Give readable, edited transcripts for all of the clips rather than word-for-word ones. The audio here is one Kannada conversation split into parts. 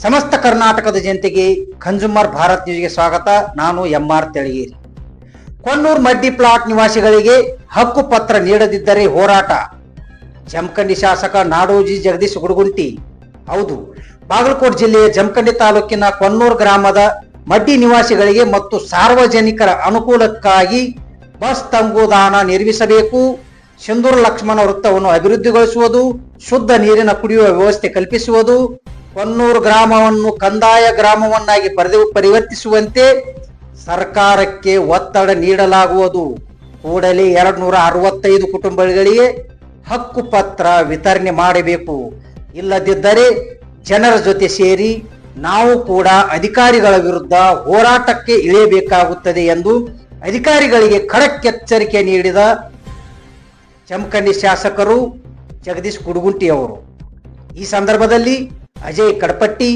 ಸಮಸ್ತ ಕರ್ನಾಟಕದ ಜನತೆಗೆ ಕನ್ಸ್ಯೂಮರ್ ಭಾರತ್ ನ್ಯೂಸ್ಗೆ ಸ್ವಾಗತ. ನಾನು MR ತೆಳಗೇರಿ. ಕೊಣ್ಣೂರು ಮಡ್ಡಿ ಪ್ಲಾಟ್ ನಿವಾಸಿಗಳಿಗೆ ಹಕ್ಕು ಪತ್ರ ನೀಡದಿದ್ದರೆ ಹೋರಾಟ. ಜಮಖಂಡಿ ಶಾಸಕ ನಾಡೋಜಿ ಜಗದೀಶ್ ಗುಡಗುಂಟಿ. ಹೌದು, ಬಾಗಲಕೋಟೆ ಜಿಲ್ಲೆಯ ಜಮಖಂಡಿ ತಾಲೂಕಿನ ಕೊಣ್ಣೂರು ಗ್ರಾಮದ ಮಡ್ಡಿ ನಿವಾಸಿಗಳಿಗೆ ಮತ್ತು ಸಾರ್ವಜನಿಕರ ಅನುಕೂಲಕ್ಕಾಗಿ ಬಸ್ ತಂಗುದಾಣ ನಿರ್ಮಿಸಬೇಕು, ಸಿಂಧೂರು ಲಕ್ಷ್ಮಣ ವೃತ್ತವನ್ನು ಅಭಿವೃದ್ಧಿಗೊಳಿಸುವುದು, ಶುದ್ಧ ನೀರಿನ ಕುಡಿಯುವ ವ್ಯವಸ್ಥೆ ಕಲ್ಪಿಸುವುದು, ಕೊಣ್ಣೂರು ಗ್ರಾಮವನ್ನು ಕಂದಾಯ ಗ್ರಾಮವನ್ನಾಗಿ ಪರಿವರ್ತಿಸುವಂತೆ ಸರ್ಕಾರಕ್ಕೆ ಒತ್ತಡ ನೀಡಲಾಗುವುದು. ಕೂಡಲೇ 265 ಕುಟುಂಬಗಳಿಗೆ ಹಕ್ಕು ಪತ್ರ ವಿತರಣೆ ಮಾಡಬೇಕು. ಇಲ್ಲದಿದ್ದರೆ ಜನರ ಜೊತೆ ಸೇರಿ ನಾವು ಕೂಡ ಅಧಿಕಾರಿಗಳ ವಿರುದ್ಧ ಹೋರಾಟಕ್ಕೆ ಇಳಿಯಬೇಕಾಗುತ್ತದೆ ಎಂದು ಅಧಿಕಾರಿಗಳಿಗೆ ಖಡಕ್ ಎಚ್ಚರಿಕೆ ನೀಡಿದ ಜಮಖಂಡಿ ಶಾಸಕರು ಜಗದೀಶ್ ಗುಡಗುಂಟಿ ಅವರು. ಈ ಸಂದರ್ಭದಲ್ಲಿ Ajay Kadapatti,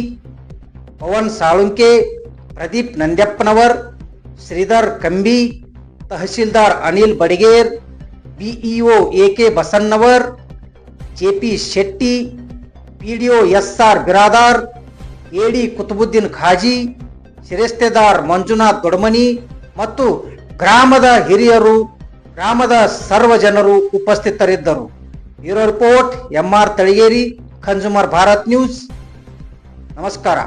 Pavan Salunke, Pradeep Nandyappanavar, Shridhar Kambi, tahsildar Anil Badiger, BEO AK Basannavar, JP Shetty, PDO SR Biradar, AD Kutubuddin Khaji, sheristadar Manjunath Dodamani ಮತ್ತು ಗ್ರಾಮದ ಹಿರಿಯರು, ಗ್ರಾಮದ ಸರ್ವ ಜನರು ಉಪಸ್ಥಿತರಿದ್ದರು. Bureau report MR Talageri, consumer Bharat news. ನಮಸ್ಕಾರ.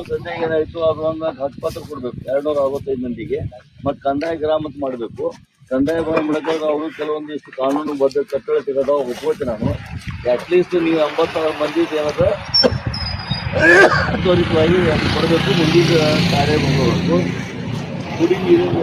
ಸಂಜೆ ಏನಾಯ್ತು, ಅದೊಂದು ಹಕ್ಕುಪತ್ರ ಕೊಡ್ಬೇಕು 265 ಮಂದಿಗೆ. ಮತ್ತೆ ಕಂದಾಯ ಗ್ರಾಮ ಮಾಡಬೇಕು. ಕಂದಾಯ ಗ್ರಾಮ ಮಾಡಕ್ಕೆ ಅವರು ಕೆಲವೊಂದಿಷ್ಟು ಕಾನೂನು ಬದ್ಧ ಕಟ್ಟಡ ಸಿಗೋದ ಒಪ್ಕೋತೀನಿ ನಾನು. ಅಟ್ಲೀಸ್ಟ್ ನೀವು 80 ಮಂದಿ ಏನದ ತ್ವರಿತವಾಗಿ ಕೊಡಬೇಕು. ಮುಂದಿನ ಕಾರ್ಯ ಮಾಡಬೇಕು. ಕುಡಿ ನೀರಿನ